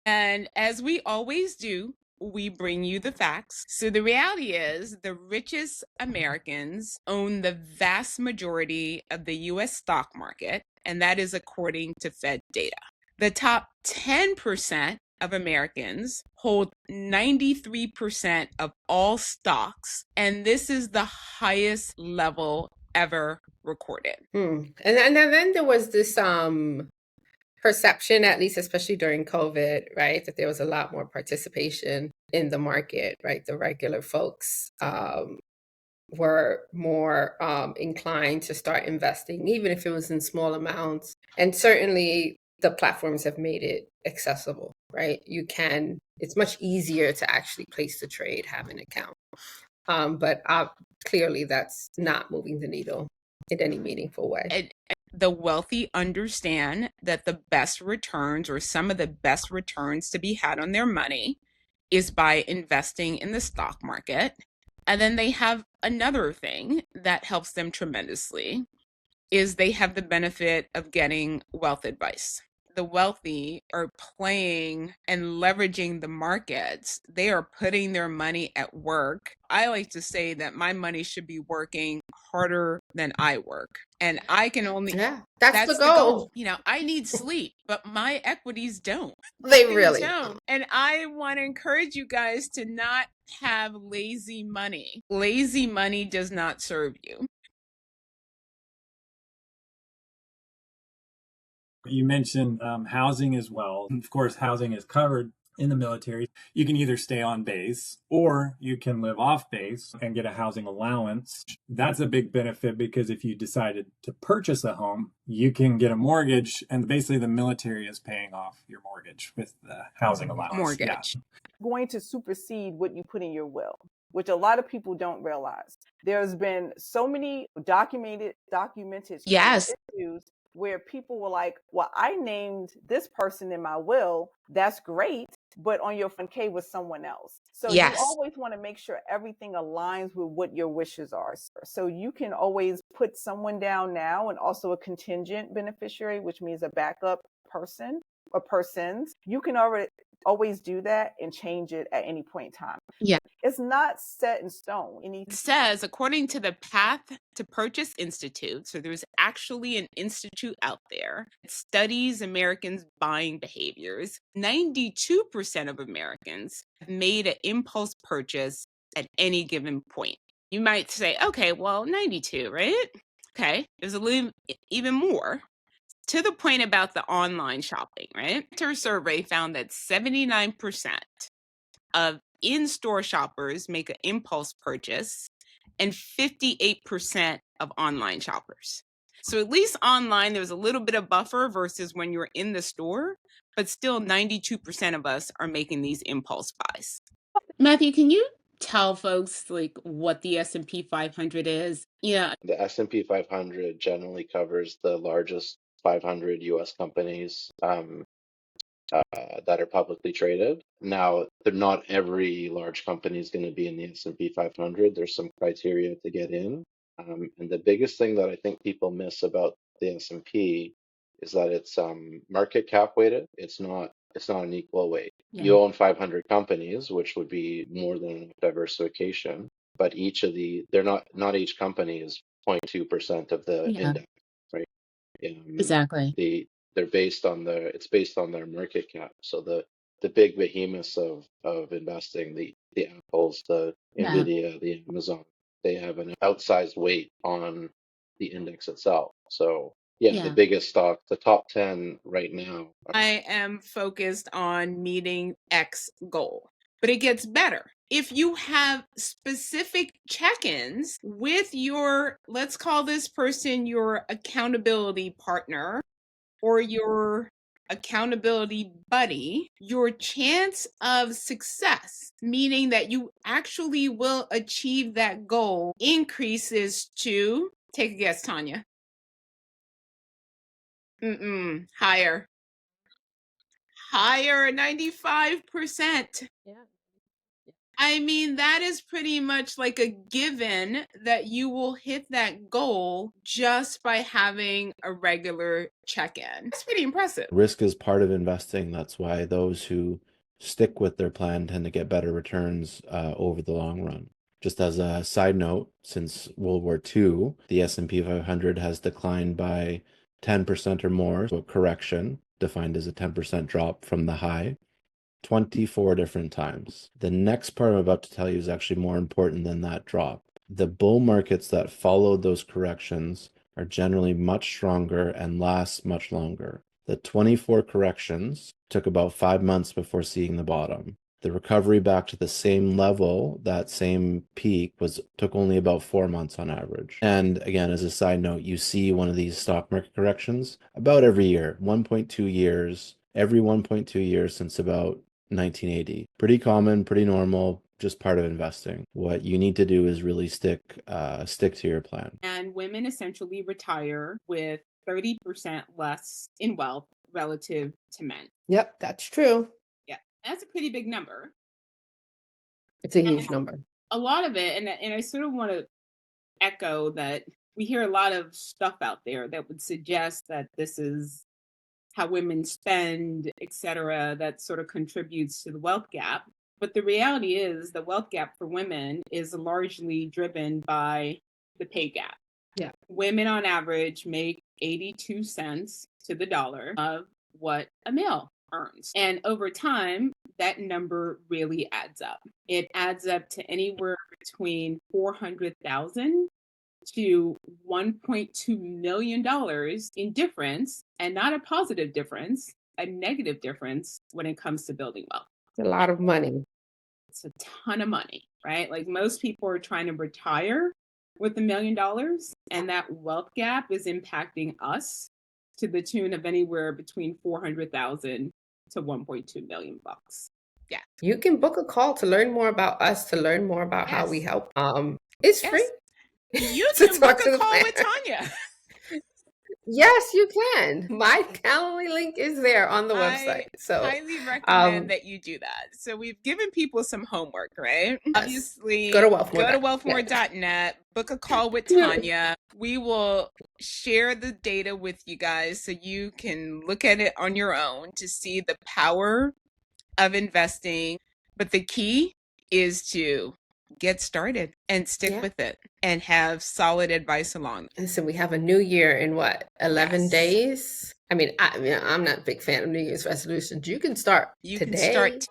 And as we always do, we bring you the facts. So the reality is the richest Americans own the vast majority of the US stock market, and that is according to Fed data. The top 10% of Americans hold 93% of all stocks, and this is the highest level ever recorded. And then there was this perception, at least especially during COVID, right, that there was a lot more participation in the market, right? The regular folks were more inclined to start investing, even if it was in small amounts. And certainly the platforms have made it accessible, right? It's much easier to actually place the trade, have an account. But clearly that's not moving the needle in any meaningful way. And the wealthy understand that the best returns, or some of the best returns to be had on their money, is by investing in the stock market. And then they have another thing that helps them tremendously is they have the benefit of getting wealth advice. The wealthy are playing and leveraging the markets. They are putting their money at work. I like to say that my money should be working harder than I work. And I can only, Yeah, that's the that's the goal. goal. I need sleep, but my equities don't. They They really don't. And I want to encourage you guys to not have lazy money. Lazy money does not serve you. You mentioned housing as well. Of course, housing is covered in the military. You can either stay on base or you can live off base and get a housing allowance. That's a big benefit because if you decided to purchase a home, you can get a mortgage, and basically the military is paying off your mortgage with the housing allowance. Mortgage. Yeah. Going to supersede what you put in your will, which a lot of people don't realize. There's been so many documented Yes. issues where people were like, well, I named this person in my will. That's great. But on your 401k was someone else. So you Yes. always want to make sure everything aligns with what your wishes are. So you can always put someone down now, and also a contingent beneficiary, which means a backup person or persons. You can always do that and change it at any point in time. Yeah. It's not set in stone. It says, according to the Path to Purchase Institute, so there's actually an institute out there that studies Americans' buying behaviors. 92% of Americans have made an impulse purchase at any given point. You might say, okay, well, 92, right? Okay, there's a little even more. To the point about the online shopping, right? Our survey found that 79% of in-store shoppers make an impulse purchase and 58% of online shoppers. So at least online, there was a little bit of buffer versus when you're in the store, but still 92% of us are making these impulse buys. Matthew, can you tell folks like what the S&P 500 is? Yeah. The S&P 500 generally covers the largest 500 US companies that are publicly traded. Now, not every large company is going to be in the S&P 500. There's some criteria to get in. And the biggest thing that I think people miss about the S&P is that it's market cap weighted. It's not an equal weight. Yeah. You own 500 companies, which would be more than enough diversification, but not each company is 0.2% of the Yeah. index, right? Exactly. It's based on their market cap. So the big behemoths of investing, the Apples, the Yeah. Nvidia, the Amazon, they have an outsized weight on the index itself. So yeah, the Yeah. biggest stock, the top 10 right now. I am focused on meeting X goal, but it gets better. If you have specific check-ins with your, let's call this person your accountability partner or your accountability buddy, your chance of success, meaning that you actually will achieve that goal, increases to, take a guess, Tanya. Higher. Higher, 95%. Yeah. I mean, that is pretty much like a given that you will hit that goal just by having a regular check-in. It's pretty impressive. Risk is part of investing. That's why those who stick with their plan tend to get better returns over the long run. Just as a side note, since World War II, the S&P 500 has declined by 10% or more, so a correction defined as a 10% drop from the high, 24 different times. The next part I'm about to tell you is actually more important than that drop. The bull markets that followed those corrections are generally much stronger and last much longer. The 24 corrections took about 5 months before seeing the bottom. The recovery back to the same level, that same peak, took only about 4 months on average. And again, as a side note, you see one of these stock market corrections about every year, 1.2 years, every 1.2 years since about 1980. Pretty common, pretty normal, just part of investing. What you need to do is really stick to your plan. And women essentially retire with 30% less in wealth relative to men. Yep, that's true. Yeah, that's a pretty big number. It's a huge number. A lot of it, and I sort of want to echo that we hear a lot of stuff out there that would suggest that this is how women spend, etc., that sort of contributes to the wealth gap. But the reality is the wealth gap for women is largely driven by the pay gap. Yeah. Women on average make 82 cents to the dollar of what a male earns. And over time, that number really adds up. It adds up to anywhere between 400,000 to $1.2 million in difference, and not a positive difference, a negative difference when it comes to building wealth. It's a lot of money. It's a ton of money, right? Like most people are trying to retire with $1 million, and that wealth gap is impacting us to the tune of anywhere between 400,000 to 1.2 million bucks. Yeah. You can book a call to learn more about us, to learn more about how we help. It's free. You to can talk book to a the call planner. with Tanya. Yes, you can. My Calendly link is there on the website. So highly recommend that you do that. So we've given people some homework, right? Yes. Obviously, Go to Wealthmore. wealthmore.net, book a call with Tanya. We will share the data with you guys so you can look at it on your own to see the power of investing. But the key is to get started and stick with it and have solid advice along. Listen, we have a new year in what, 11 days? I mean, I'm not a big fan of New Year's resolutions. You can start today. Can start